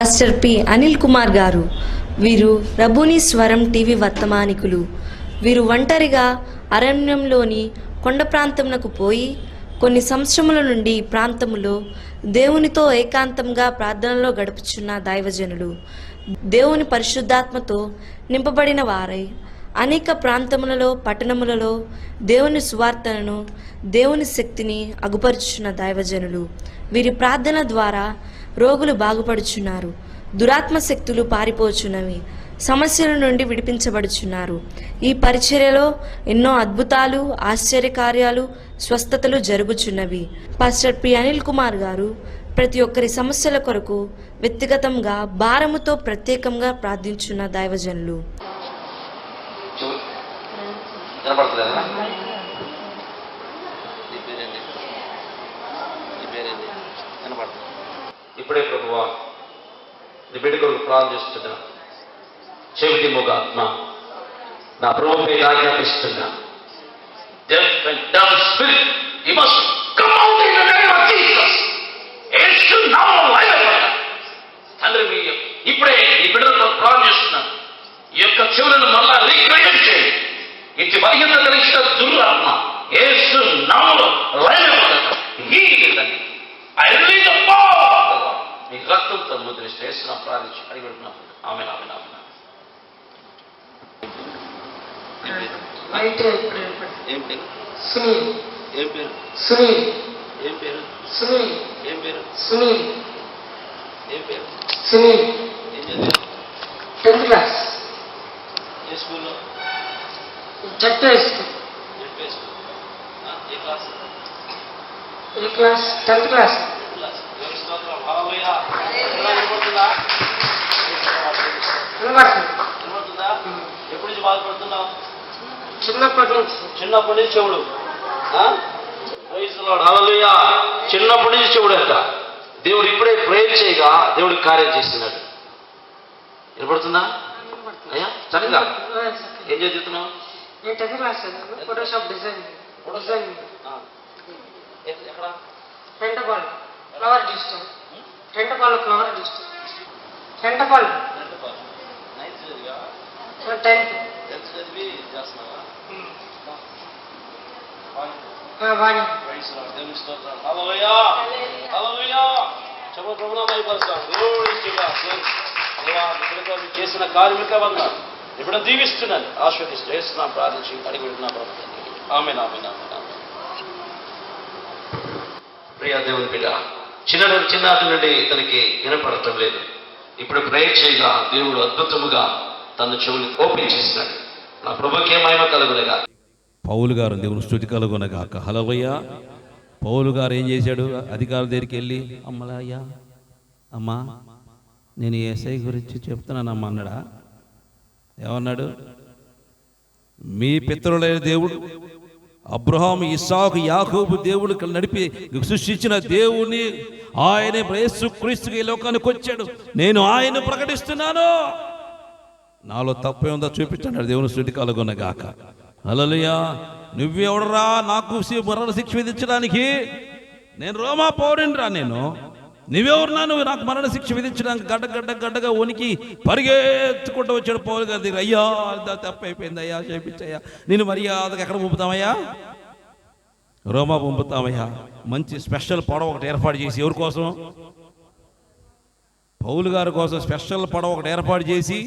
Pastor P Anil Kumar గారు. వీరు రబూని స్వరం టీవీ వర్తమానికులు. వీరు ఒంటరిగా అరణ్యంలోని కొండ ప్రాంతమునకు పోయి కొన్ని సంవత్సరముల నుండి ఈ ప్రాంతములో దేవునితో ఏకాంతంగా ప్రార్థనలో గడుపుచున్న దైవజనులు. దేవుని పరిశుద్ధాత్మతో నింపబడిన వారై అనేక ప్రాంతములలో పట్టణములలో దేవుని సువార్తను దేవుని శక్తిని అగుపరుచున్న దైవజనులు. వీరి ప్రార్థన ద్వారా రోగులు బాగుపడుచున్నారు, దురాత్మ శక్తులు పారిపోచున్నవి, సమస్యల నుండి విడిపించబడుచున్నారు. ఈ పరిచర్యలో ఎన్నో అద్భుతాలు, ఆశ్చర్యకార్యాలు, స్వస్థతలు జరుగుచున్నవి. పాస్టర్ పి అనిల్ కుమార్ గారు ప్రతి ఒక్కరి సమస్యల కొరకు వ్యక్తిగతంగా భారముతో ప్రత్యేకంగా ప్రార్థించున్న దైవజనులు. ఇప్పుడే ప్రభువా నీ బిడ్డ కొరకు ప్రార్థన చేస్తున్నా. చెవిటి మూగ ఆత్మ నా ప్రభుపై ఆజ్ఞాపిస్తున్నా. Deaf and dumb spirit, you must come out in the name of Jesus. యేసు నామములో బయలుదేరండి. తండ్రి మీ ఇప్పుడే ఈ బిడ్డలతో ప్రార్థన చేస్తున్నాను. ఈ యొక్క చెవులను మళ్ళా రీక్రియేట్ చేయండి. ఇటు బలహీనత కలిగిన దురాత్మ యేసు నామములో బయలుదేరండి. Healing I release the power of the Lord. మీ రక్తంతో ముద్రిస్తే యేసును ప్రార్థించి అడిగిపెడుతున్నాం. ఆమేన్ ఆమేన్ ఆమేన్. ఏం పేరు? సునీల్. ఏం పేరు? సునీల్. ఏం పేరు? సునీల్. ఏం పేరు? సునీల్. ఏం పేరు? సునీల్. ఏం చదివావు? 10th class. ఏ స్కూల్లో? జడ్పీఎస్. ZP school. ఏ క్లాస్? ఏ క్లాస్? 10th class. క్లాస్. దేవుని స్తోత్రం. హల్లెలూయా. వినపడుతుందా? వినపడుతుందా? ఎప్పటి నుంచి బాధపడుతున్నావు? చిన్నప్పటి నుంచి. చిన్నప్పటి నుంచి చెవుడు. Praise lord. హల్లెలూయా. చిన్నప్పటి నుంచి చెవుడు అంట. దేవుడు ఇప్పుడే ప్రేయర్ చేయగా దేవుడికి కార్యం చేస్తున్నాడు. వినపడుతుందా అయ్యా? చక్కగా ఏం చదువుతున్నావు? నేను 10th క్లాస్ ఫోటోషాప్ డిజైన్. ఎక్కడ? Pentapal flower district. Pentapal flower district. Pentapal. Ninth చదివా? 10th. టెన్త్ చదివి చేస్తున్నావా? వాణి. Praise lord. దేవుని స్తోత్రం. హల్లెలూయా. హల్లెలూయా. చెప్పు ప్రభువును మహిమపరుస్తాం. దేవుడిగా దేవా ఇక్కడితో చేసిన కార్మిక వందనాలు. ఇప్పుడు దీవిస్తున్నాను, ఆశీర్వదిస్తూ చేస్తున్నాం, ప్రార్థించి అడిగి పెడుతున్నా ప్రభు. ఆమేన్ ఆమేన్ ఆమేన్ ఆమేన్. ప్రియా దేవుని బిడ్డ, చిన్ననాటి నుండి తనకి వినపడటం లేదు. ఇప్పుడు ప్రేయర్ చేయగా దేవుడు అద్భుతముగా తన చెవులు ఓపెన్ చేస్తున్నాడు. నా ప్రభుకే మహిమ కలుగునగా. పౌలు గారు దేవుని స్తుతి కలుగునగాక. హల్లెలూయా. పౌలు గారు ఏం చేశాడు? అధికారుల దగ్గరికి వెళ్ళి అమ్మలయ్యా అమ్మా నేను యేసయ్య గురించి చెప్తున్నానమ్మా అన్నాడా? ఏమన్నాడు? మీ పితరులైన దేవుడు అబ్రహాము, ఇస్సాకు, యాకోబు దేవుడు నడిపి సృష్టించిన దేవుని ఆయన యేసుక్రీస్తుకి ఈ లోకానికి వచ్చాడు, నేను ఆయన ప్రకటిస్తున్నాను, నాలో తప్పే ఉందో చూపించండి. దేవుని స్తుతి కలుగునగాక. హల్లెలూయా. నువ్వెవడరా నాకు మరణ శిక్ష విధించడానికి? నేను రోమా పౌరునిరా. నువ్వెవరున్నా నువ్వు నాకు మరణ శిక్ష విధించడానికి? గడ్డగా వణికి పరిగెత్తుకుంటూ వచ్చాడు పౌలు గారి దగ్గర. అయ్యా తప్పైపోయింది అయ్యా, చేపించయ్యా, నేను మర్యాదగా ఎక్కడ పంపుతామయ్యా? రోమా పంపుతామయ్యా. మంచి స్పెషల్ పడవ ఒకటి ఏర్పాటు చేసి, ఎవరి కోసం? పౌలు గారి కోసం స్పెషల్ పడవ ఒకటి ఏర్పాటు చేసి,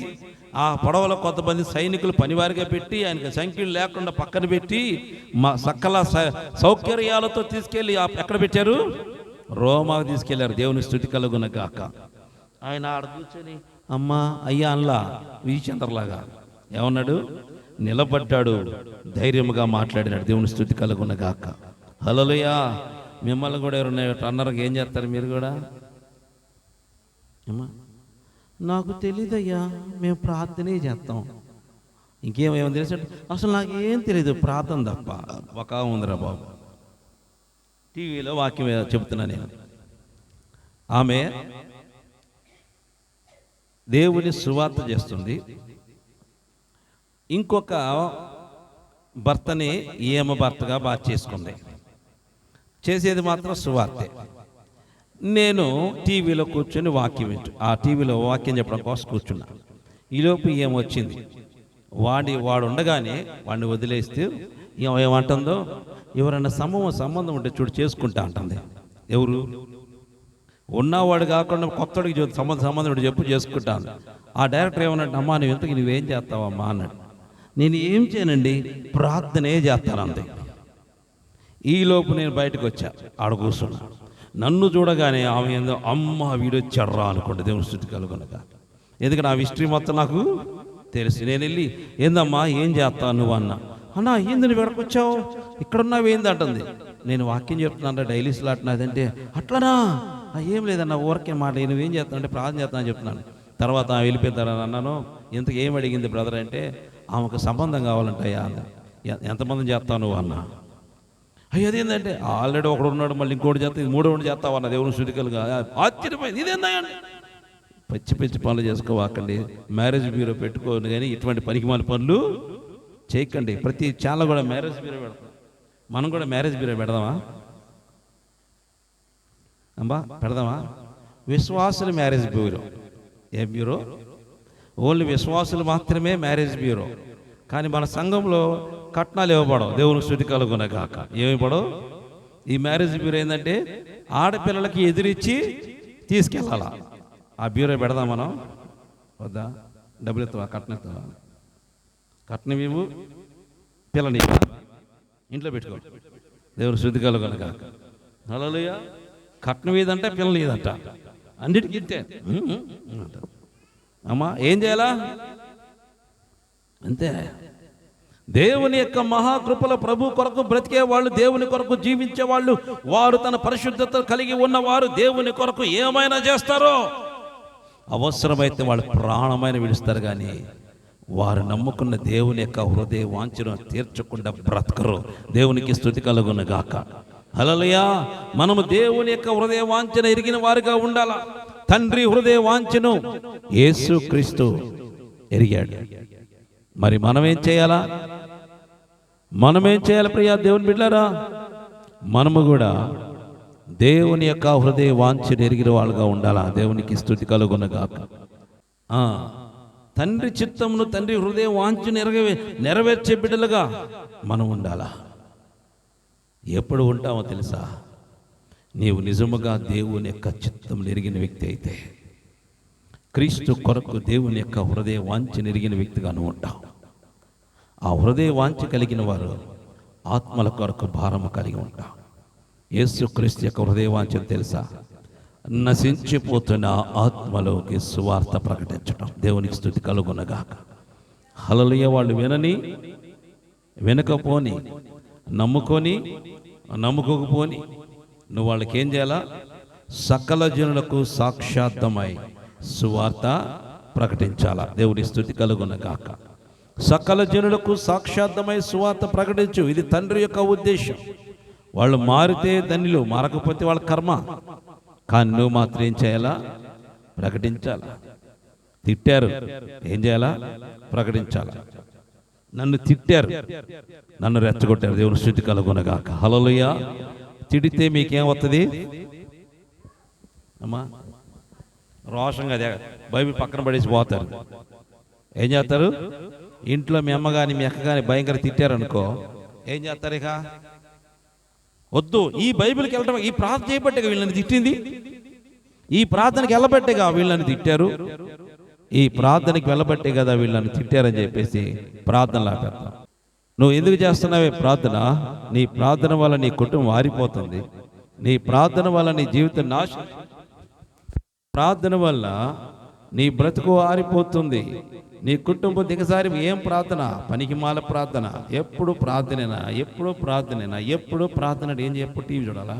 ఆ పడవలో కొంతమంది సైనికులు పనివారిగా పెట్టి, ఆయనకి సంఖ్యలు లేకుండా పక్కన పెట్టి సకల సౌకర్యాలతో తీసుకెళ్ళి ఎక్కడ పెట్టారు? రోమాకు తీసుకెళ్లారు. దేవుని స్తుతి కలుగునగాక. ఆయన ఆడ కూర్చొని అమ్మా అయ్యా అనలా, విజయచంద్రలాగా ఏమన్నాడు? నిలబడ్డాడు, ధైర్యంగా మాట్లాడినాడు. దేవుని స్తుతి కలుగునగాక. హల్లెలూయా. మిమ్మల్ని కూడా ఎవరైనా అన్నారు, ఏం చేస్తారు మీరు కూడా? అమ్మా నాకు తెలీదయ్యా, మేము ప్రార్థనే చేస్తాం. ఇంకేమేమో తెలుసు? అసలు నాకేం తెలీదు, ప్రార్థన తప్ప. ఒక ఉందిరా బాబు, టీవీలో వాక్యం చెబుతున్నా నేను. ఆమె దేవుని సువార్త చేస్తుంది. ఇంకొక భర్తని ఈమె భర్తగా బాగా చేసుకుంది. చేసేది మాత్రం సువార్తే. నేను టీవీలో కూర్చొని వాక్యం వింటు ఆ టీవీలో వాక్యం చెప్పడం కోసం కూర్చున్నా. ఈలోపు ఏమొచ్చింది, వాడు ఉండగానే వాడిని వదిలేస్తే ఏమంటుందో, ఎవరైనా సంబంధం ఉంటే చూడు చేసుకుంటా అంటుంది. ఎవరు ఉన్నవాడు కాకుండా కొత్తడికి సంబంధం ఉంటే చెప్పు చేసుకుంటాను. ఆ డైరెక్టర్ ఏమన్నాడు, అమ్మా నువ్వు ఇంతకు నువ్వేం చేస్తావమ్మా అన్నాడు. నేను ఏం చేయనండి, ప్రార్థనే చేస్తాను అంతే. ఈలోపు నేను బయటకు వచ్చా, ఆడ కూర్చున్నా. నన్ను చూడగానే ఆమె ఏందో అమ్మ వీడొచ్చాడ్రా అనుకోండి, దేవుని స్తుతి కలుగునగా. ఎందుకంటే ఆ హిస్టరీ మొత్తం నాకు తెలుసు. నేను వెళ్ళి ఏందమ్మా ఏం చేస్తాను నువ్వు అన్నా ఏంది నువ్వు ఎక్కడికొచ్చావు, ఇక్కడున్నావు ఏంది అంటుంది. నేను వాక్యం చెప్తున్నా, డైలీ స్లాట్ నాదంటే అట్లనా, ఏం లేదన్నా ఊరికే మాట, నువ్వేం చేస్తావు అంటే ప్రార్థన చేస్తానని చెప్తున్నాను. తర్వాత ఆమె వెళ్ళిపోతారని అన్నాను. ఇంతకు ఏం అడిగింది బ్రదర్ అంటే, ఆమెకు సంబంధం కావాలంటాయా, ఎంతమంది చేస్తావు నువ్వు అన్నా. అదేంటంటే ఆల్రెడీ ఒకడు ఉన్నాడు, మళ్ళీ ఇంకోటి చేస్తా, ఇది మూడో చేస్తావన్న దేవుని శ్రుతికలుగా. ఆశ్చర్యపోయింది, ఇదేందా పిచ్చి పనులు చేసుకోవాకండి, మ్యారేజ్ బ్యూరో పెట్టుకోండి, కానీ ఇటువంటి పనికిమాల పనులు చేయకండి. ప్రతి ఛానల్ కూడా మ్యారేజ్ బ్యూరో పెడతాం, మనం కూడా మ్యారేజ్ బ్యూరో పెడదామా పెడదామా? విశ్వాసుల మ్యారేజ్ బ్యూరో. ఏ బ్యూరో? ఓన్లీ విశ్వాసులు మాత్రమే మ్యారేజ్ బ్యూరో. కానీ మన సంఘంలో కట్నాలు ఇవ్వబడవు, దేవుని స్తుతి కలుగునగాక. ఏమివ్వబడవు? ఈ మ్యారేజ్ బ్యూరో ఏంటంటే ఆడపిల్లలకి ఎదురిచ్చి తీసుకెళ్ళాలా. ఆ బ్యూరో పెడదాం మనం, వద్దా? డబ్బులు ఎత్తావా, కట్నం ఎత్తావా? కట్నం ఇవ్వు, పిల్లని ఇంట్లో పెట్టుకో, దేవుని స్తుతి కలుగునగాక. హల్లెలూయా. కట్నం ఇదంటే పిల్లలు ఇదంట, అన్నిటికీ ఇంతే. అమ్మా ఏం చేయాలా అంతే. దేవుని యొక్క మహాకృపల ప్రభు కొరకు బ్రతికే వాళ్ళు, దేవుని కొరకు జీవించే వాళ్ళు, వారు తన పరిశుద్ధత కలిగి ఉన్నవారు దేవుని కొరకు ఏమైనా చేస్తారో, అవసరమైతే వాళ్ళు ప్రాణమైన విడుస్తారు. కానీ వారు నమ్ముకున్న దేవుని యొక్క హృదయ వాంఛను తీర్చకుండా బ్రతకరు. దేవునికి స్తుతి కలుగునగాక. హల్లెలూయా. మనము దేవుని యొక్క హృదయ వాంఛన ఎరిగిన వారుగా ఉండాలా. తండ్రి హృదయ వాంఛను యేసు క్రీస్తు ఎరిగాడు. మరి మనమేం చేయాలా? ప్రియా దేవుని బిడ్డలారా, మనము కూడా దేవుని యొక్క హృదయ వాంఛను ఎరిగిన వాళ్ళుగా ఉండాలా. దేవునికి స్తుతి కలుగునగాక. తండ్రి చిత్తమును, తండ్రి హృదయ వాంఛను నెరవేర్చే బిడ్డలుగా మనం ఉండాలా. ఎప్పుడు ఉంటామో తెలుసా? నీవు నిజముగా దేవుని యొక్క చిత్తం ఎరిగిన వ్యక్తి అయితే, క్రీస్తు కొరకు దేవుని యొక్క హృదయ వాంఛను ఎరిగిన వ్యక్తిగా నువ్వు ఉంటావు. ఆ హృదయ వాంఛ కలిగిన వారు ఆత్మల కొరకు భారము కలిగి ఉంటాం. యేసు క్రీస్తు యొక్క హృదయ వాంఛను తెలుసా? నశించిపోతున్న ఆత్మలోకి సువార్త ప్రకటించడం. దేవునికి స్తుతి కలుగునగాక. హల్లెలూయా. వాళ్ళు వినకపోని, నమ్ముకోకపోని నువ్వు వాళ్ళకి ఏం చేయాలా? సకల జనులకు సాక్షాత్తమై సువార్త ప్రకటించాలా. దేవుని స్తుతి కలుగునగాక. సకల జనులకు సాక్షాత్తమై సువార్త ప్రకటించు. ఇది తండ్రి యొక్క ఉద్దేశం. వాళ్ళు మారితే ధన్యులు, మారకపోతే వాళ్ళ కర్మ. కానీ నువ్వు మాత్రం ఏం చేయాలా? ప్రకటించాలా. తిట్టారు, ఏం చేయాలా? ప్రకటించాలా. నన్ను తిట్టారు, నన్ను రెచ్చగొట్టారు. దేవుని స్తుతి కలుగునగాక. హల్లెలూయా. తిడితే మీకేం వస్తుంది అమ్మా? రోషంగా బైబిల్ పక్కన పడేసి పోతారు. ఏం చేస్తారు? ఇంట్లో మీ అమ్మ కానీ మీ అక్క కానీ భయంకర తిట్టారనుకో, ఏం చేస్తారు? ఇక వద్దు, ఈ బైబిల్కి వెళ్ళటం, ఈ ప్రార్థన చేయబట్టేగా వీళ్ళని తిట్టింది, ఈ ప్రార్థనకి వెళ్ళబట్టే వీళ్ళని తిట్టారు, ఈ ప్రార్థనకి వెళ్ళబట్టే కదా వీళ్ళని తిట్టారని చెప్పేసి ప్రార్థనలు ఆపేస్తాం. నువ్వు ఎందుకు చేస్తున్నావే ప్రార్థన? నీ ప్రార్థన వల్ల నీ కుటుంబం ఆరిపోతుంది. నీ ప్రార్థన వల్ల నీ జీవితం నాశనం. ప్రార్థన వల్ల నీ బ్రతుకు ఆరిపోతుంది. నీ కుటుంబం దిగసారి. ఏం ప్రార్థన? పనికిమాల ప్రార్థన. ఎప్పుడు ప్రార్థనేనా? ఎప్పుడు ప్రార్థన. ఏం ఎప్పుడు టీవీ చూడాలా?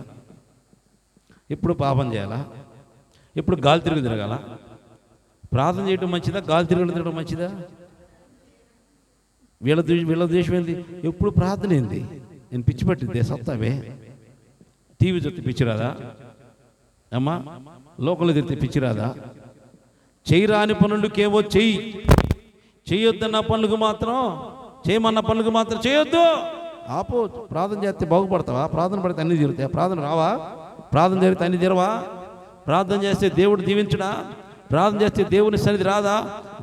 ఎప్పుడు పాపం చేయాలా? ఎప్పుడు గాలి తిరుగులు తిరగాల? ప్రార్థన చేయడం మంచిదా? గాలి తిరుగులు తిరగడం మంచిదా? వీళ్ళ దేశం ఏంది? ఎప్పుడు ప్రార్థన ఏంది? నేను పిచ్చి పట్టిద్దే సత్తావే. టీవీ చూస్తే పిచ్చి రాదా అమ్మా? లోకంలో తిరిగితే పిచ్చి రాదా? చేయరాని పనులకేవో చేయొద్దన్న పనులకు మాత్రం, చేయమన్న పనులకు మాత్రం చేయొద్దు. ఆపో. ప్రార్థన చేస్తే బాగుపడతావా? ప్రార్థన పడితే అన్ని తీరుతాయా? ప్రార్థన రావా? ప్రార్థన జరిగితే అన్ని తీరవా? ప్రార్థన చేస్తే దేవుడు దీవించడా? ప్రార్థన చేస్తే దేవుని సన్నిధి రాదా?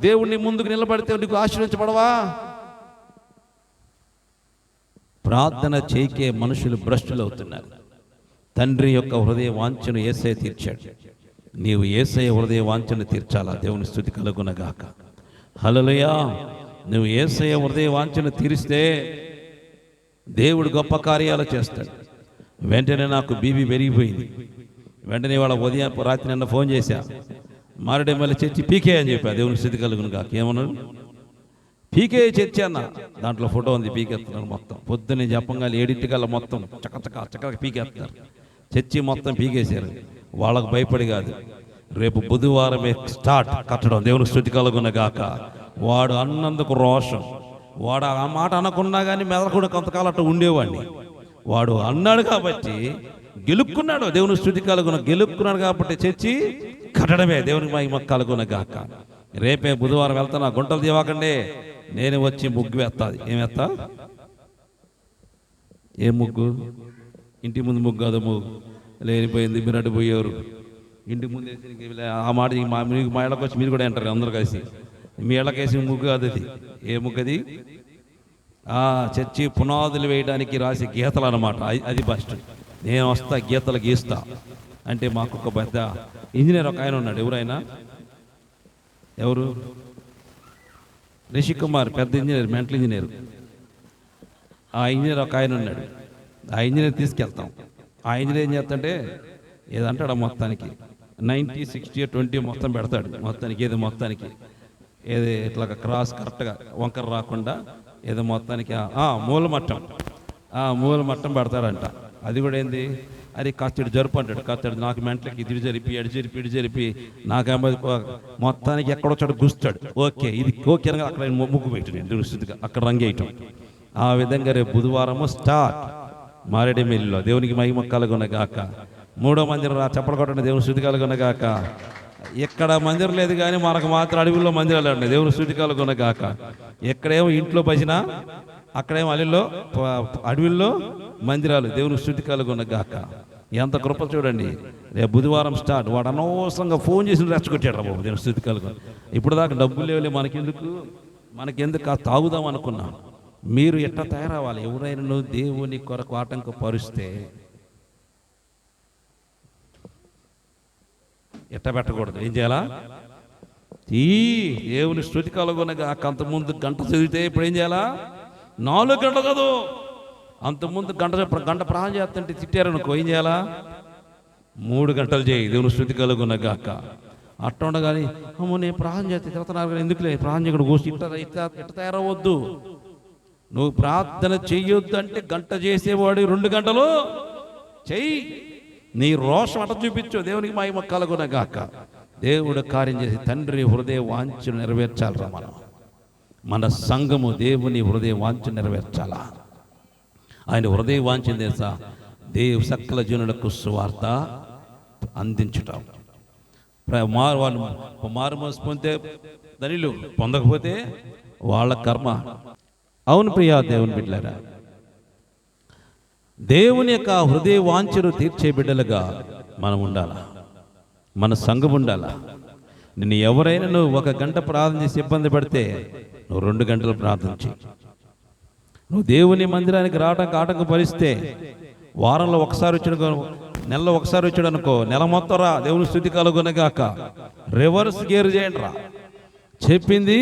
దేవుడిని ముందుకు నిలబడితే నీకు ఆశీర్వించబడవా? ప్రార్థన చేయకే మనుషులు భ్రష్టులు అవుతున్నారు. తండ్రి యొక్క హృదయ వాంఛను యేసయ్య తీర్చాడు. నీవు యేసయ్య హృదయ వాంఛను తీర్చాలా? దేవుని స్తుతి కలుగునగాక. హల్లెలూయా. నువ్వు యేసయ్య హృదయ వాంఛను తీరిస్తే దేవుడు గొప్ప కార్యాలు చేస్తాడు. వెంటనే నాకు బీబీ పెరిగిపోయింది. వెంటనే వాళ్ళ ఉదయం రాత్రి నిన్న ఫోన్ చేశా, మారేడుమల్లి చర్చి పీకే అని చెప్పా. దేవుని స్థితి కలుగునగాక. ఏమన్నాడు? పీకే చర్చి అన్న. దాంట్లో ఫోటో ఉంది, పీకెత్తున్నారు మొత్తం. పొద్దున్నే చెప్పంగా 7 మొత్తం చక్క పీకేస్తున్నారు. చర్చి మొత్తం పీకేశారు. వాళ్ళకు భయపడి కాదు, రేపు బుధవారమే స్టార్ట్ కట్టడం. దేవుని స్తుతి కలుగునగాక. వాడు అన్నందుకు రోషం. వాడు ఆ మాట అనకున్నా కానీ మెదలకుండా కొంతకాలం అట్లా ఉండేవాడిని. వాడు అన్నాడు కాబట్టి గెలుక్కున్నాడు. దేవుని స్తుతి గెలుక్కున్నాడు కాబట్టి చర్చి కట్టడమే. దేవునికి మహిమ కలుగునగాక. రేపే బుధవారం వెళ్తాను. గుంటలు తీవాకండి, నేను వచ్చి ముగ్గు వేస్తాది. ఏమెత్తా? ఏ ముగ్గు? ఇంటి ముందు ముగ్గు కాదు, ముగ్గు లేనిపోయింది. మీరు అటు పోయేవారు ఇంటి ముందు వేసి ఆ మాట మా ఇళ్ళకి వచ్చి మీరు కూడా అంటారు అందరు కలిసి. మీ ఇళ్ళకేసి ముగ్గు కాదు అది. ఏ ముగ్గు అది? చర్చి పునాదులు వేయడానికి రాసి గీతలు అన్నమాట. అది ఫస్ట్. నేను వస్తా, గీతలు గీస్తా అంటే మాకు ఒక పెద్ద ఇంజనీర్ ఒక ఆయన ఉన్నాడు. ఎవరైనా? ఎవరు? రిషి కుమార్, పెద్ద ఇంజనీర్, మెంటల్ ఇంజనీర్. ఆ ఇంజనీర్ ఒక ఆయన ఉన్నాడు. ఆ ఇంజనీర్ తీసుకెళ్తాం. ఆ ఇంజనీర్ ఏం చేస్తాడంటే ఏదంటాడు మొత్తానికి 90, 60, 20 మొత్తం పెడతాడు. మొత్తానికి ఏదో మొత్తానికి ఏది ఇట్లా క్రాస్ కరెక్ట్గా వంకర రాకుండా ఏదో మొత్తానికి మూలమట్టం పెడతాడంట. అది కూడా ఏంది? అది కాస్త జరుపు అంటాడు. కాస్త నాకు మెంటలకి ఇటు జరిపి ఇటు జరిపి నాకు మొత్తానికి ఎక్కడొచ్చాడు గుస్తాడు. ఓకే, ఇది ఓకే అనగా అక్కడ ముగ్గు పెట్టు దుస్థితిగా అక్కడ రంగేయటం. ఆ విధంగా రేపు బుధవారము స్టార్ట్ మారేడుమిల్లిలో. దేవునికి మహిమ కలుగునగాక. 3వ మందిరం చప్పలు కొట్టండి. దేవుని స్తుతి కలుగునగాక. ఎక్కడ మందిరం లేదు కానీ మనకు మాత్రం అడవిలో మందిరాలు ఉన్నాయి. దేవుని స్తుతి కలుగునగాక. ఎక్కడేమో ఇంట్లో భజన, అక్కడేమో అడవిల్లో మందిరాలు. దేవుని స్తుతి కలుగునగాక. ఎంత కృప చూడండి. రేపు బుధవారం స్టార్ట్. వాడు అనవసరంగా ఫోన్ చేసి రెచ్చగొట్టాడు రా బాబు. దేవుని స్తుతి కలుగు. ఇప్పుడు దాకా డబ్బులు లేవులే మనకెందుకు తాగుదాం అనుకున్నాం. మీరు ఎట్లా తయారవ్వాలి? ఎవరైనా దేవుని కొరకు ఆటంకపరుస్తే ఎట్ట పెట్టకూడదు. ఏం చేయాలా? దేవుని స్తుతి కలుగునగా. అంతకుముందు గంట చదివితే ఇప్పుడు ఏం చేయాలా? 4 గంటలు కాదు, అంతకుముందు గంట ప్రాణం చేస్తుంటే తిట్టారనుకో, ఏం చేయాలా? 3 గంటలు చేయి. దేవుని స్తుతి కలుగునగాక. అట్ట ఉండగాని అమ్మో నేను ప్రాణం చేస్తే తిరుగుతున్నారు కానీ ఎందుకులే ప్రాణం చేయకుండా కూర్చి ఇట్ట తయారవద్దు. నువ్వు ప్రార్థన చెయ్యొద్దు అంటే గంట చేసేవాడు 2 గంటలు చెయ్యి. నీ రోషం అట చూపించు. దేవునికి మహిమ కలుగునగాక. దేవుడు కార్యం చేసి తండ్రి హృదయ వాంఛను నెరవేర్చాలరా. మన సంఘము దేవుని హృదయ వాంఛను నెరవేర్చాలా. ఆయన హృదయ వాంఛను తెలుసా? సకల జనులకు సువార్త అందించుట. వాళ్ళు మారుమనసు పొందితే ధనిలు, పొందకపోతే వాళ్ళ కర్మ. అవును ప్రియా దేవుని బిడ్డలారా, దేవుని యొక్క హృదయ వాంఛను తీర్చే బిడ్డలుగా మనం ఉండాలా. మన సంఘం ఉండాలా. నిన్ను ఎవరైనా నువ్వు 1 గంట ప్రార్థన చేసి ఇబ్బంది పడితే నువ్వు 2 గంటలు ప్రార్థన చేయి. నువ్వు దేవుని మందిరానికి రావడానికి ఆటంకపరిస్తే వారంలో ఒకసారి వచ్చాడు, నెలలో ఒకసారి వచ్చాడు అనుకో, నెల మొత్తం రా. దేవుని స్తుతి కలుగునగాక. రివర్స్ గేర్ చేయండి రా. చెప్పింది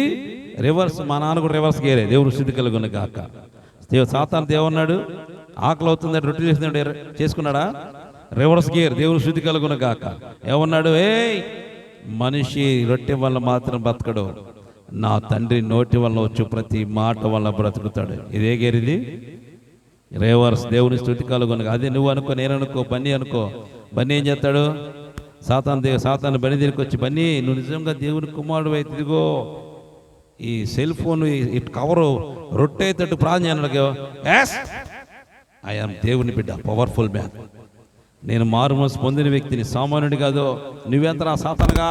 రివర్స్. మా నాన్న కూడా రివర్స్ గేరే. దేవుని స్తుతి కలుగునగాక. సాతాను దేవున్నాడు, ఆకలి అవుతుంది, రొట్టె చేసుకున్నాడా? Reverse gear. దేవుని స్తుతి కలుగునగాక. ఏమన్నాడు? మనిషి రొట్టె వల్ల మాత్రం బ్రతకడు, నా తండ్రి నోటి వల్ల వచ్చు ప్రతి మాట వల్ల బ్రతుకుతాడు. ఇదే గేర్, ఇది రివర్స్. దేవుని స్తుతి కలుగునగాక. అదే నువ్వు అనుకో, నేను అనుకో, బన్నీ అనుకో. బన్నీ ఏం చేస్తాడు? సాతాను బన్నీ దగ్గరికి వచ్చి, బన్నీ నువ్వు నిజంగా దేవుని కుమారుడు అయితే ఇదిగో ఈ సెల్ ఫోన్ ఇటు కవరు రొట్టె తట్టు ప్రార్థన. ఐఆమ్ దేవుని బిడ్డ, పవర్ఫుల్ మ్యాన్. నేను మారుమనసు పొందిన వ్యక్తిని, సామాన్యుడి కాదు. నువ్వెంత నా సాతానుగా?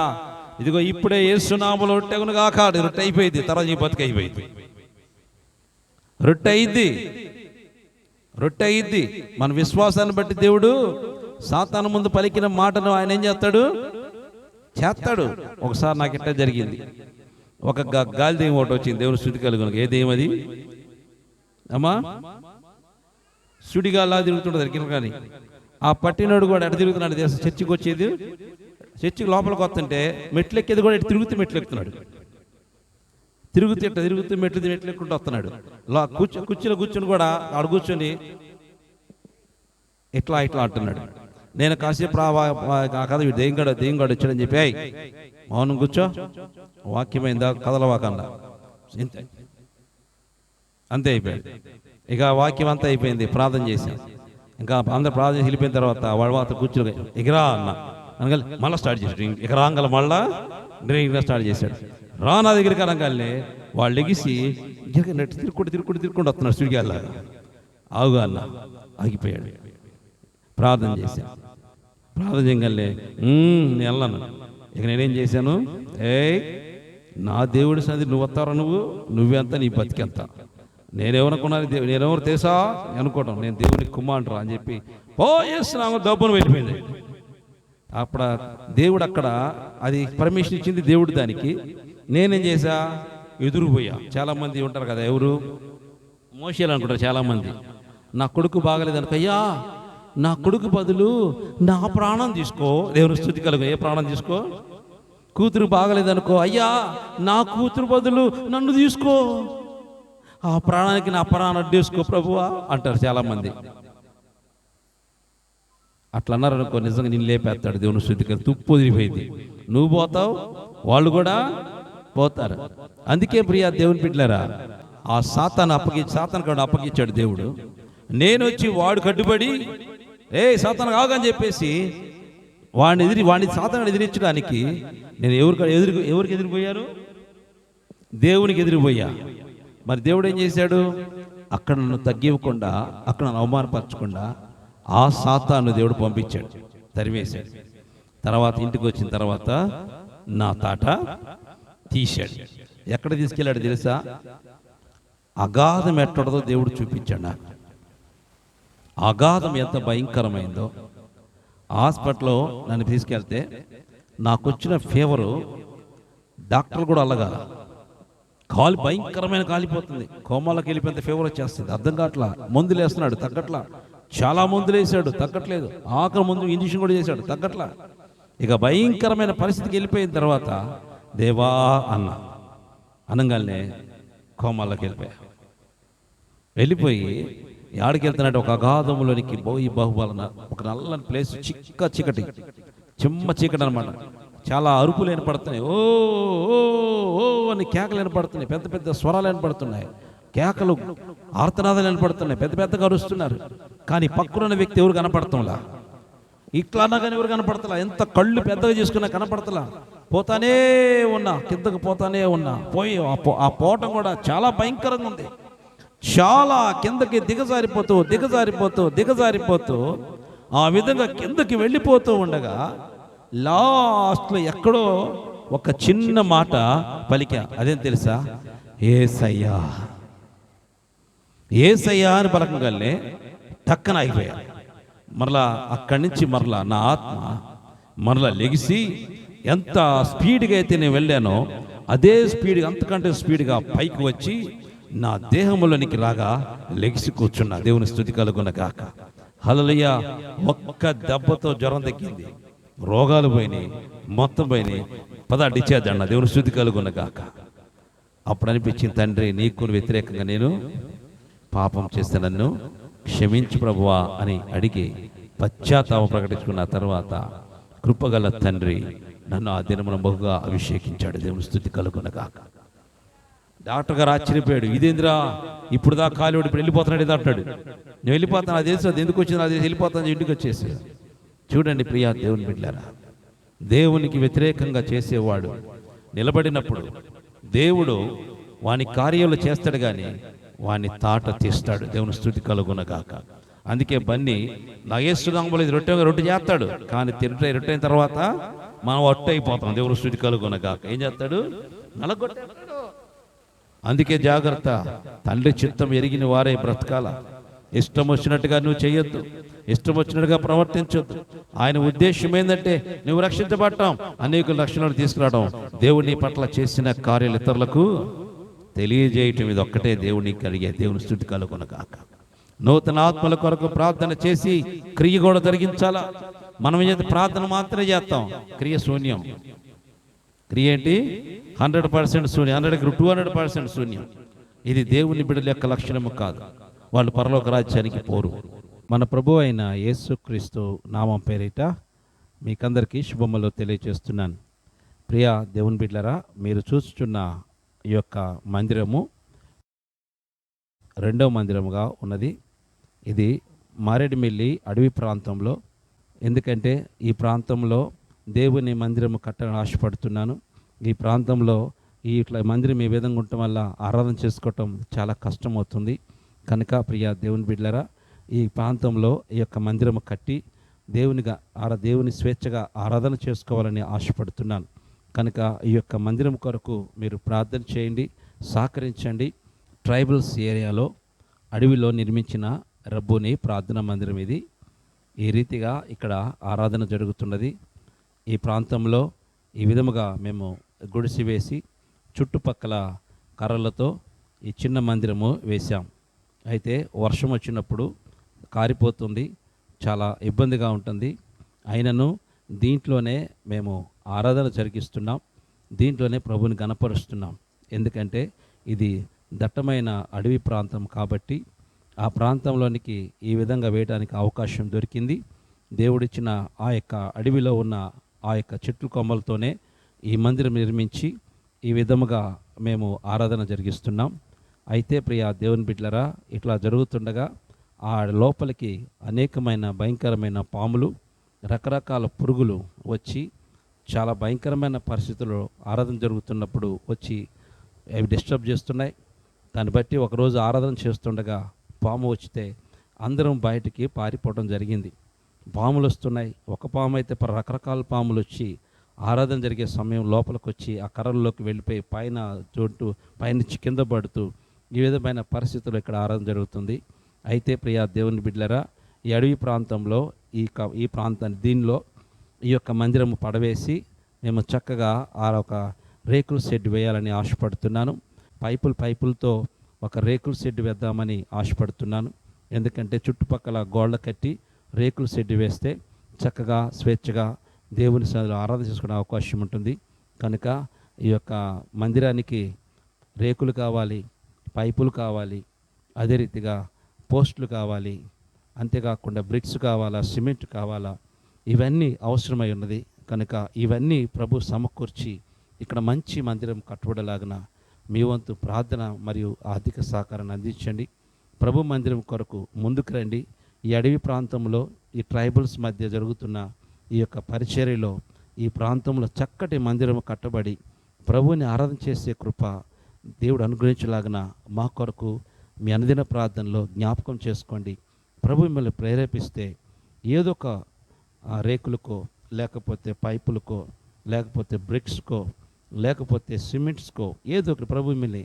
ఇదిగో ఇప్పుడే యేసునామములో రొట్టెగునుగాక. రొట్టె అయిపోయింది, తర్వాత నీ బతుకు అయిపోయింది. రొట్టె అయింది. మన విశ్వాసాన్ని బట్టి దేవుడు సాతాను ముందు పలికిన మాటను ఆయన ఏం చేస్తాడు? చేస్తాడు. ఒకసారి నాకు ఇట్లా జరిగింది. ఒక గాలి దెయ్యం ఒకటి వచ్చింది. దేవుని స్తుతి కలుగును. ఏ దెయ్యం అది అమ్మా? సుడిగాలా తిరుగుతుంటుంది దగ్గర. కానీ ఆ పట్టినోడు కూడా ఎట తిరుగుతున్నాడు తెలుసు? చర్చికి వచ్చేది, చర్చికి లోపలికి వస్తుంటే మెట్లు ఎక్కేది కూడా ఇటు తిరుగుతూ మెట్లు ఎక్కుతున్నాడు. తిరుగుతూ మెట్లు ఎక్కుంటూ వస్తున్నాడు. కుర్చీలో కూర్చొని కూడా ఆడు కూర్చొని ఇట్లా అంటున్నాడు. నేను కాసేపు కథ దెయ్యంగాడు వచ్చాడని చెప్పి, మౌనం కూర్చో, వాక్యమైందా కదలవాకన్నా, అంతే అయిపోయాడు. ఇక వాక్యం అంతా అయిపోయింది. ప్రార్థన చేశాం. ఇంకా అందరు ప్రార్థన చేసి వెళ్ళిపోయిన తర్వాత వాడు మాత్రం కూర్చొని ఎగరా అన్న అనగా మళ్ళీ స్టార్ట్ చేశాడు. ఇక రాంగల మళ్ళా డ్రింక్ స్టార్ట్ చేశాడు. నా దగ్గరికి అనగానే వాళ్ళు ఎగిసి తిరుక్కుంటూ వస్తున్నాడు. సుడిగాల్లా ఆగుగా అన్న ఆగిపోయాడు. ప్రార్థన చేశాను. ప్రార్థన చేయగలే నేను వెళ్ళాను. ఇక నేనేం చేశాను? నా దేవుడి సన్నిధి నువ్వు వస్తారా? నువ్వెంత నీ బతికెంత? నేనెవరనుకున్నాను? నేనెవరు తెలుసా అనుకోవటం. నేను దేవునికి కుమారుడురా అని చెప్పి పోయేస్తున్నాము. డబ్బును వెళ్ళిపోయింది. అప్పుడు దేవుడు అక్కడ అది పర్మిషన్ ఇచ్చింది దేవుడు దానికి. నేనేం చేశా? ఎదురుపోయా. చాలామంది ఉంటారు కదా, ఎవరు మోసేలు అనుకుంటారు చాలామంది. నా కొడుకు బాగలేదు అనుకయ్యా, నా కొడుకు బదులు నా ప్రాణం తీసుకో. దేవుని స్తుతి కలుగు. ఏ ప్రాణం తీసుకో? కూతురు బాగలేదనుకో, అయ్యా నా కూతురు బదులు నన్ను తీసుకో, ఆ ప్రాణానికి నా ప్రాణం అడ్డేసుకో ప్రభువా అంటారు చాలామంది. అట్లా అన్నారు అనుకో, నిజంగా నేను లేపేస్తాడు దేవుని స్తుతి కలుగు. తుప్పు వదిలిపోయింది. నువ్వు పోతావు, వాళ్ళు కూడా పోతారు. అందుకే ప్రియా దేవుని బిడ్డలారా, ఆ సాతాను అప్పగించాడు దేవుడు. నేను వచ్చి వాడు కట్టుబడి సాతాను కాగని చెప్పేసి వాడిని సాతాను ఎదిరించడానికి నేను ఎవరికి ఎదిరిపోయాను? దేవునికి ఎదిరిపోయా. మరి దేవుడు ఏం చేశాడు? అక్కడ నన్ను తగ్గివ్వకుండా, అక్కడ నన్ను అవమానపరచకుండా ఆ సాతాను దేవుడు పంపించాడు, తరివేశాడు. తర్వాత ఇంటికి వచ్చిన తర్వాత నా తాట తీశాడు. ఎక్కడ తీసుకెళ్ళాడు తెలుసా? అగాధం ఎట్టడదో దేవుడు చూపించాడు నాకు. అగాధం ఎంత భయంకరమైందో. హాస్పిటల్లో నన్ను తీసుకెళ్తే నాకు వచ్చిన ఫీవరు డాక్టర్ కూడా అల్లగా భయంకరమైన కాలిపోతుంది. కోమాలకు వెళ్ళిపోయినంత ఫీవర్ వచ్చేస్తుంది. అర్థం కావట్లా. మందులు వేస్తున్నాడు, తగ్గట్లా. చాలా మందులు వేసాడు, తగ్గట్లేదు. ఆఖరి ముందు ఇంజక్షన్ కూడా చేశాడు, తగ్గట్లా. ఇక భయంకరమైన పరిస్థితికి వెళ్ళిపోయిన తర్వాత దేవా అనగానే కోమాలకు వెళ్ళిపోయి యాడికి వెళ్తున్నాడు? ఒక అగాధంలోనికి పోయి బాహుబలన ఒక నల్లని ప్లేస్, చీకటి, చిమ్మ చీకటి అనమాట. చాలా అరుపులు వినపడుతున్నాయి. ఓ ఓ ఓ అని కేకలు వినపడుతున్నాయి. పెద్ద పెద్ద స్వరాలు వినపడుతున్నాయి. కేకలు, ఆర్తనాదాలు వినపడుతున్నాయి. పెద్ద పెద్దగా అరుస్తున్నారు. కానీ పక్కనున్న వ్యక్తి ఎవరు కనపడతాంలా. ఇట్లా కానీ ఎవరు కనపడతలా. ఎంత కళ్ళు పెద్దగా చేసుకున్నా కనపడతలా. పోతానే ఉన్నా, కిందకు పోతానే ఉన్నా. పోయి ఆ పోవటం కూడా చాలా భయంకరంగా ఉంది. చాలా కిందకి దిగజారిపోతూ ఆ విధంగా కిందకి వెళ్ళిపోతూ ఉండగా లాస్ట్లో ఎక్కడో ఒక చిన్న మాట పలికా. అదేం తెలుసా? యేసయ్యా, యేసయ్యా అని పలకగానే టక్కన అయిపోయా. మరలా అక్కడి నుంచి మరలా నా ఆత్మ మరలా లెగిసి ఎంత స్పీడ్గా అయితే నేను వెళ్ళానో అదే స్పీడ్గా, అంతకంటే స్పీడ్గా పైకి వచ్చి నా దేహంలోనికి రాగా లెగిసి కూర్చున్నా. దేవుని స్తుతి కలుగున గాక. హల్లెలూయా. ఒక్క దెబ్బతో జ్వరం తగ్గింది, రోగాలు పోయినాయి, మొత్తం పోయినాయి. డిచ్చేద్దన్న. దేవుని స్తుతి కలుగున గాక. అప్పుడు అనిపించింది, తండ్రి నీకు వ్యతిరేకంగా నేను పాపం చేస్తే నన్ను క్షమించు ప్రభువా అని అడిగి పశ్చాత్తాపం ప్రకటించుకున్న తర్వాత కృపగల తండ్రి నన్ను ఆ దినమున బహుగా అభిషేకించాడు. దేవుని స్తుతి కలుగున గాక. డాక్టర్ గారు ఆశ్చర్యపోయాడు. ఇదేంద్రా ఇప్పుడు దా కాలివాడు, ఇప్పుడు వెళ్ళిపోతున్నాడు ఇది అంటాడు. నేను వెళ్ళిపోతాను, అది తెలుసు, అది ఎందుకు వచ్చింది, అది వెళ్ళిపోతాను, ఇంటికి వచ్చేసి. చూడండి ప్రియా దేవుని బిడ్డలారా, దేవునికి వ్యతిరేకంగా చేసేవాడు నిలబడినప్పుడు దేవుడు వాని కార్యాలు చేస్తాడు, కానీ వాని తాట తీస్తాడు. దేవుని స్తుతి కలుగునగాక. అందుకే బన్నీ నా యేసునామములో ఇది రొట్టె చేస్తాడు, కానీ రొట్టె అయిన తర్వాత మనం అయిపోతాం. దేవుని స్తుతి కలుగునగాక. ఏం చేస్తాడు? నలగొట్టాడు. అందుకే జాగ్రత్త. తండ్రి చిత్తం ఎరిగిన వారే బ్రతకాల. ఇష్టం వచ్చినట్టుగా నువ్వు చేయొద్దు, ఇష్టం వచ్చినట్టుగా ప్రవర్తించొద్దు. ఆయన ఉద్దేశం ఏంటంటే నువ్వు రక్షించబడటం, అనేక రక్షణలు తీసుకురావడం, దేవుని పట్ల చేసిన కార్యాలు ఇతరులకు తెలియజేయటం. ఇది ఒక్కటే దేవునికి కలిగే దేవుని స్తుతి కలుగునగాక. నూతన ఆత్మల కొరకు ప్రార్థన చేసి క్రియ కూడా జరిగించాలా. మనం ఏదైతే ప్రార్థన మాత్రమే చేస్తాం, క్రియ శూన్యం. క్రియ ఏంటి? 100% శూన్యం, 100కి 200% శూన్యం. ఇది దేవుని బిడ్డల యొక్క లక్షణము కాదు. వాళ్ళు పరలోక రాజ్యానికి పోరు. మన ప్రభు అయిన యేసుక్రీస్తు నామం పేరిట మీకందరికీ శుభములు తెలియజేస్తున్నాను. ప్రియ దేవుని బిడ్డలారా, మీరు చూస్తున్న ఈ యొక్క మందిరము రెండవ మందిరముగా ఉన్నది. ఇది మారేడుమిల్లి అడవి ప్రాంతంలో. ఎందుకంటే ఈ ప్రాంతంలో దేవుని మందిరము కట్టాలని ఆశపడుతున్నాను. ఈ ప్రాంతంలో ఇట్లా మందిరం ఈ విధంగా ఉండటం వల్ల ఆరాధన చేసుకోవటం చాలా కష్టమవుతుంది. కనుక ప్రియ దేవుని బిడ్డలారా, ఈ ప్రాంతంలో ఈ యొక్క మందిరము కట్టి దేవుని స్వేచ్ఛగా ఆరాధన చేసుకోవాలని ఆశపడుతున్నాను. కనుక ఈ యొక్క మందిరం కొరకు మీరు ప్రార్థన చేయండి, సహకరించండి. ట్రైబల్స్ ఏరియాలో అడవిలో నిర్మించిన రబ్బుని ప్రార్థనా మందిరం ఇది. ఈ రీతిగా ఇక్కడ ఆరాధన జరుగుతున్నది. ఈ ప్రాంతంలో ఈ విధముగా మేము గుడిసి వేసి చుట్టుపక్కల కర్రలతో ఈ చిన్న మందిరము వేశాం. అయితే వర్షం వచ్చినప్పుడు కారిపోతుంది, చాలా ఇబ్బందిగా ఉంటుంది. అయినను దీంట్లోనే మేము ఆరాధన జరిగిస్తున్నాం, దీంట్లోనే ప్రభుని గణపరుస్తున్నాం. ఎందుకంటే ఇది దట్టమైన అడవి ప్రాంతం కాబట్టి ఆ ప్రాంతంలోనికి ఈ విధంగా వేయడానికి అవకాశం దొరికింది. దేవుడిచ్చిన ఆ యొక్క అడవిలో ఉన్న ఆ యొక్క చెట్లు కొమ్మలతోనే ఈ మందిరం నిర్మించి ఈ విధముగా మేము ఆరాధన జరిగిస్తున్నాం. అయితే ప్రియ దేవుని బిడ్డలారా, ఇట్లా జరుగుతుండగా ఆ లోపలికి అనేకమైన భయంకరమైన పాములు, రకరకాల పురుగులు వచ్చి చాలా భయంకరమైన పరిస్థితుల్లో ఆరాధన జరుగుతున్నప్పుడు వచ్చి అవి డిస్టర్బ్ చేస్తున్నాయి. దాన్ని బట్టి ఒకరోజు ఆరాధన చేస్తుండగా పాము వచ్చితే అందరం బయటికి పారిపోవడం జరిగింది. పాములు వస్తున్నాయి. ఒక పాము అయితే రకరకాల పాములు వచ్చి ఆరాధన జరిగే సమయం లోపలికి వచ్చి ఆ కర్రల్లోకి వెళ్ళిపోయి పైనుంచి కింద పడుతూ ఈ విధమైన పరిస్థితుల్లో ఇక్కడ ఆరాధన జరుగుతుంది. అయితే ప్రియ దేవుని బిడ్డలారా, ఈ అడవి ప్రాంతంలో ఈ ప్రాంతాన్ని దీనిలో ఈ యొక్క మందిరము పడవేసి మేము చక్కగా ఆ ఒక రేకుల షెడ్ వేయాలని ఆశపడుతున్నాను. పైపులతో ఒక రేకుల షెడ్ వేద్దామని ఆశపడుతున్నాను. ఎందుకంటే చుట్టుపక్కల గోళ్ళ కట్టి రేకుల షెడ్ వేస్తే చక్కగా స్వేచ్ఛగా దేవుని సన్నిధిలో ఆరాధన చేసుకునే అవకాశం ఉంటుంది. కనుక ఈ యొక్క మందిరానికి రేకులు కావాలి, పైపులు కావాలి, అదే రీతిగా పోస్టులు కావాలి, అంతేకాకుండా బ్రిక్స్ కావాలా, సిమెంట్ కావాలా, ఇవన్నీ అవసరమై ఉన్నది. కనుక ఇవన్నీ ప్రభు సమకూర్చి ఇక్కడ మంచి మందిరం కట్టుబడలాగిన మీ వంతు ప్రార్థన మరియు ఆర్థిక సహకారాన్ని అందించండి. ప్రభు మందిరం కొరకు ముందుకు రండి. ఈ అడవి ప్రాంతంలో ఈ ట్రైబల్స్ మధ్య జరుగుతున్న ఈ యొక్క పరిచర్యలో ఈ ప్రాంతంలో చక్కటి మందిరం కట్టబడి ప్రభువుని ఆరాధన చేసే కృప దేవుడు అనుగ్రహించలాగిన మా కొరకు మీ అనుదిన ప్రార్థనలో జ్ఞాపకం చేసుకోండి. ప్రభు మిమ్మల్ని ప్రేరేపిస్తే ఏదో ఒక రేకులకో, లేకపోతే పైపులకో, లేకపోతే బ్రిక్స్కో, లేకపోతే సిమెంట్స్కో, ఏదో ఒకటి ప్రభు మిమ్మల్ని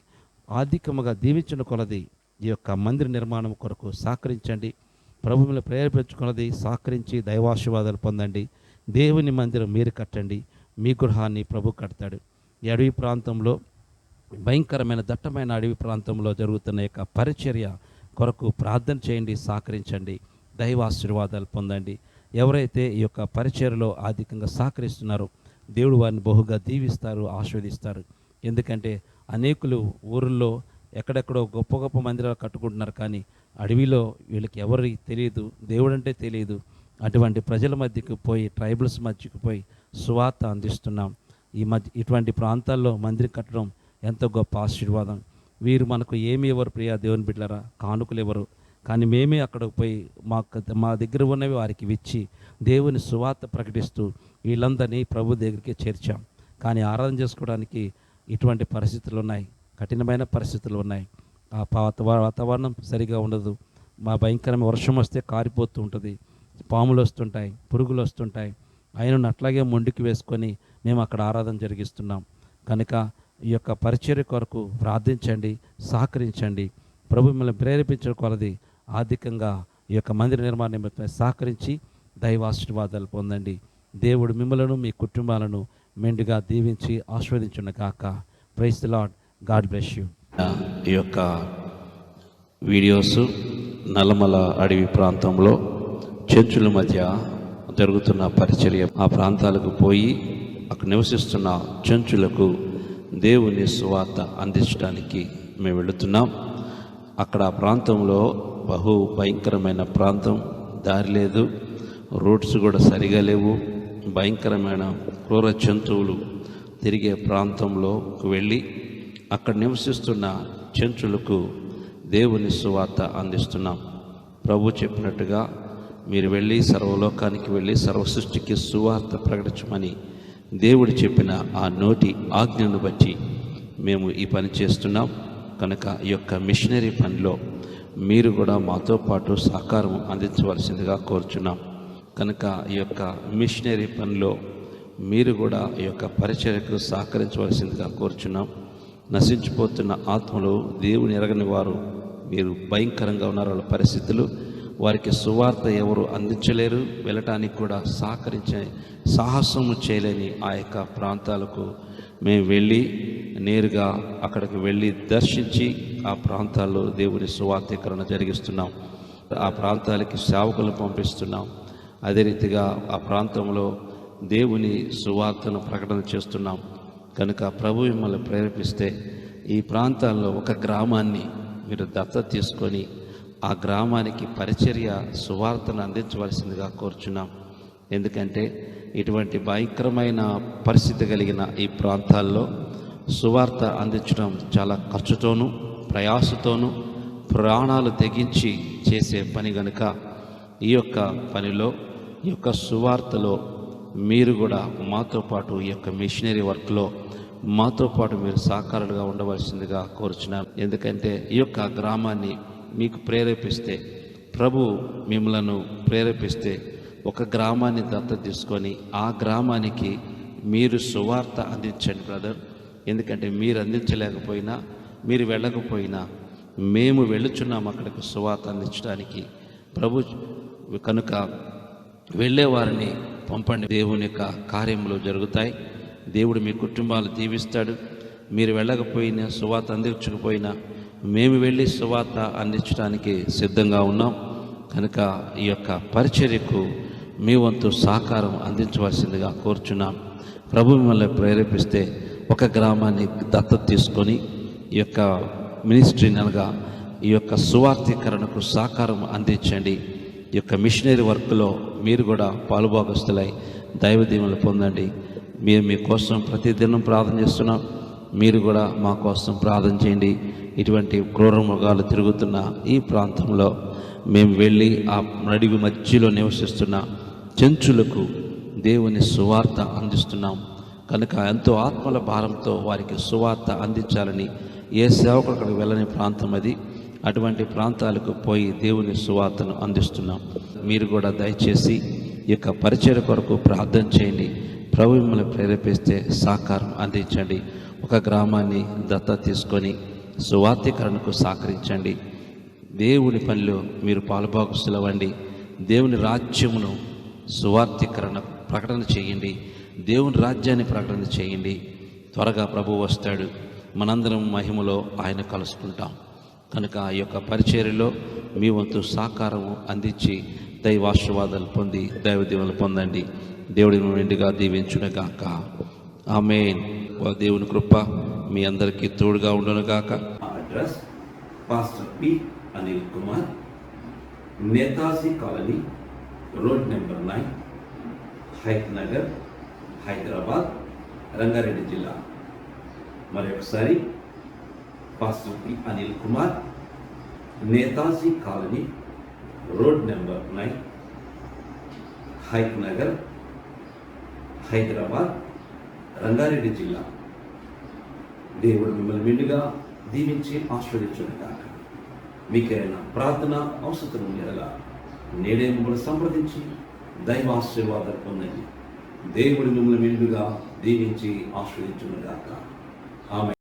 ఆర్థికముగా దీవించిన కొలది ఈ యొక్క మందిర నిర్మాణం కొరకు సహకరించండి. ప్రభు మిమ్మల్ని ప్రేరేపించుకున్నది సహకరించి దైవాశీర్వాదాలు పొందండి. దేవుని మందిరం మీరు కట్టండి, మీ గృహాన్ని ప్రభు కడతాడు. ఈ అడవి ప్రాంతంలో భయంకరమైన దట్టమైన అడవి ప్రాంతంలో జరుగుతున్న యొక్క పరిచర్య కొరకు ప్రార్థన చేయండి, సహకరించండి, దైవాశీర్వాదాలు పొందండి. ఎవరైతే ఈ యొక్క పరిచర్యలో అధికంగా సహకరిస్తున్నారో దేవుడు వారిని బహుగా దీవిస్తారు, ఆశీర్వదిస్తారు. ఎందుకంటే అనేకులు ఊరిలో ఎక్కడెక్కడో గొప్ప గొప్ప మందిరాలు కట్టుకుంటున్నారు, కానీ అడవిలో వీళ్ళకి ఎవరికి తెలియదు, దేవుడు అంటే తెలియదు. అటువంటి ప్రజల మధ్యకు పోయి, ట్రైబల్స్ మధ్యకు పోయి సువార్త అందిస్తున్నాం. ఇటువంటి ప్రాంతాల్లో మందిరం కట్టడం ఎంతో గొప్ప ఆశీర్వాదం. వీరు మనకు ఏమి ఎవరు ప్రియా దేవుని బిడ్డలారా, కానుకలు ఎవరు, కానీ మేమే అక్కడికి పోయి మా దగ్గర ఉన్నవి వారికి ఇచ్చి దేవుని సువార్త ప్రకటిస్తూ వీళ్ళందరినీ ప్రభు దగ్గరికి చేర్చాం. కానీ ఆరాధన చేసుకోవడానికి ఇటువంటి పరిస్థితులు ఉన్నాయి, కఠినమైన పరిస్థితులు ఉన్నాయి. ఆ వాతావరణం సరిగా ఉండదు. మా భయంకరమైన వర్షం వస్తే కారిపోతూ ఉంటుంది, పాములు వస్తుంటాయి, పురుగులు వస్తుంటాయి. ఆయనను అట్లాగే మొండికి వేసుకొని మేము అక్కడ ఆరాధన జరిగిస్తున్నాం. కనుక ఈ యొక్క పరిచర్య కొరకు ప్రార్థించండి, సహకరించండి. ప్రభు మిమ్మల్ని ప్రేరేపించడం కొలది ఆర్థికంగా ఈ యొక్క మందిర నిర్మాణ నిమిత్తమై సహకరించి దైవాశీర్వాదాలు పొందండి. దేవుడు మిమ్మలను మీ కుటుంబాలను మెండుగా దీవించి ఆశీర్వదించును గాక. Praise the lord. God bless you. ఈ యొక్క వీడియోస్ నల్లమల అడవి ప్రాంతంలో చర్చుల మధ్య జరుగుతున్న పరిచర్య, ఆ ప్రాంతాలకు పోయి అక్కడ నివసిస్తున్న చర్చులకు దేవుని సువార్త అందించడానికి మేము వెళుతున్నాం. అక్కడ ఆ ప్రాంతంలో బహు భయంకరమైన ప్రాంతం, దారి లేదు, రోడ్స్ కూడా సరిగా లేవు, భయంకరమైన క్రూర జంతువులు తిరిగే ప్రాంతంలో వెళ్ళి అక్కడ నివసిస్తున్న చర్చులకు దేవుని సువార్త అందిస్తున్నాం. ప్రభు చెప్పినట్టుగా మీరు వెళ్ళి సర్వలోకానికి వెళ్ళి సర్వ సృష్టికి సువార్త ప్రకటించమని దేవుడు చెప్పిన ఆ నోటి ఆజ్ఞను బట్టి మేము ఈ పని చేస్తున్నాం. కనుక ఈ యొక్క మిషనరీ పనిలో మీరు కూడా మాతో పాటు సహకారం అందించవలసిందిగా కోరుచున్నాం. కనుక ఈ యొక్క మిషనరీ పనిలో మీరు కూడా ఈ యొక్క పరిచర్యకు సహకరించవలసిందిగా కోరుచున్నాం. నశించిపోతున్న ఆత్మలు, దేవుని ఎరగని వారు మీరు భయంకరంగా ఉన్నారు. వాళ్ళ పరిస్థితులు, వారికి సువార్త ఎవరు అందించలేరు, వెళ్ళటానికి కూడా సహకరించే సాహసము చేయలేని ఆ యొక్క ప్రాంతాలకు మేము వెళ్ళి నేరుగా అక్కడికి వెళ్ళి దర్శించి ఆ ప్రాంతాల్లో దేవుని సువార్తీకరణ జరిగిస్తున్నాం. ఆ ప్రాంతాలకి సేవకులను పంపిస్తున్నాం. అదే రీతిగా ఆ ప్రాంతంలో దేవుని సువార్తను ప్రకటన చేస్తున్నాం. కనుక ప్రభు మిమ్మల్ని ప్రేరేపిస్తే ఈ ప్రాంతాల్లో ఒక గ్రామాన్ని మీరు దత్తత తీసుకొని ఆ గ్రామానికి పరిచర్య సువార్తను అందించవలసిందిగా కోరుచున్నాం. ఎందుకంటే ఇటువంటి భయంకరమైన పరిస్థితి కలిగిన ఈ ప్రాంతాల్లో సువార్త అందించడం చాలా ఖర్చుతోనూ ప్రయాసతోనూ ప్రాణాలు తెగించి చేసే పని కనుక ఈ యొక్క పనిలో, ఈ యొక్క సువార్తలో మీరు కూడా మాతో పాటు ఈ యొక్క మిషనరీ వర్క్లో మాతో పాటు మీరు సహకారులుగా ఉండవలసిందిగా కోరుచున్నాం. ఎందుకంటే ఈ యొక్క గ్రామాన్ని మీకు ప్రేరేపిస్తే, ప్రభు మిమ్మలను ప్రేరేపిస్తే ఒక గ్రామాన్ని దత్తత తీసుకొని ఆ గ్రామానికి మీరు సువార్త అందించండి బ్రదర్. ఎందుకంటే మీరు అందించలేకపోయినా, మీరు వెళ్ళకపోయినా మేము వెళ్ళుచున్నాం అక్కడికి సువార్త అందించడానికి. ప్రభు కనుక వెళ్ళేవారిని పంపండి. దేవుని యొక్క కార్యములు జరుగుతాయి. దేవుడు మీ కుటుంబాలు దీవిస్తాడు. మీరు వెళ్ళకపోయినా, సువార్త అందించకపోయినా మేము వెళ్ళి సువార్త అందించడానికి సిద్ధంగా ఉన్నాం. కనుక ఈ యొక్క పరిచర్యకు మీ వంతు సహకారం అందించవలసిందిగా కోరుచున్నాం. ప్రభు మిమ్మల్ని ప్రేరేపిస్తే ఒక గ్రామాన్ని దత్తత తీసుకొని ఈ యొక్క మినిస్ట్రీని అనగా ఈ యొక్క సువార్తీకరణకు సహకారం అందించండి. ఈ యొక్క మిషనరీ వర్క్లో మీరు కూడా పాలుభాగస్తులై దైవ దీవెనలు పొందండి. మేము మీకోసం ప్రతిదినం ప్రార్థన చేస్తున్నాం. మీరు కూడా మా కోసం ప్రార్థన చేయండి. ఇటువంటి క్రూర మృగాలు తిరుగుతున్న ఈ ప్రాంతంలో మేము వెళ్ళి ఆ అడవి మధ్యలో నివసిస్తున్న చెంచులకు దేవుని సువార్త అందిస్తున్నాం. కనుక ఎంతో ఆత్మల భారంతో వారికి సువార్త అందించాలని ఏ సేవకుడు అక్కడికి వెళ్ళని ప్రాంతం అది. అటువంటి ప్రాంతాలకు పోయి దేవుని సువార్తను అందిస్తున్నాం. మీరు కూడా దయచేసి ఈ యొక్క పరిచర్య కొరకు ప్రార్థన చేయండి. ప్రభు మిమ్మల్ని ప్రేరేపిస్తే సహకారం అందించండి. ఒక గ్రామాన్ని దత్తత తీసుకొని సువార్తీకరణకు సహకరించండి. దేవుని పనిలో మీరు పాలుభాగస్తులవ్వండి. దేవుని రాజ్యమును సువార్తీకరణ ప్రకటన చేయండి. దేవుని రాజ్యాన్ని ప్రకటన చేయండి. త్వరగా ప్రభు వస్తాడు. మనందరం మహిమలో ఆయన కలుసుకుంటాం. కనుక ఈ యొక్క పరిచర్యలో మీ వంతు సహకారము అందించి దైవాశీర్వాదాలు పొంది దైవ దీవెనలు పొందండి. దేవుడిని నిండుగా దీవించునుగాక. ఆమేన్. దేవుని కృప మీ అందరికీ తోడుగా ఉండునుగాక. Address pastor P Anil Kumar, Netaji colony, road number 9, Hayath Nagar, Hyderabad, Rangareddy జిల్లా. మరొకసారి pastor P Anil Kumar, Netaji colony, road number 9, Hayath Nagar, Hyderabad, Rangareddy జిల్లా. దేవుడు మిమ్మల్ని మెండుగా దీవించి ఆశీర్వదించునుగాక. మీకైనా ప్రార్థన అవసరం ఉండేలా నేడే మిమ్మల్ని సంప్రదించి దైవ ఆశీర్వాదాలు పొందండి. దేవుడు మిమ్మల్ని మెండుగా దీవించి ఆశీర్వదించునుగాక. ఆమె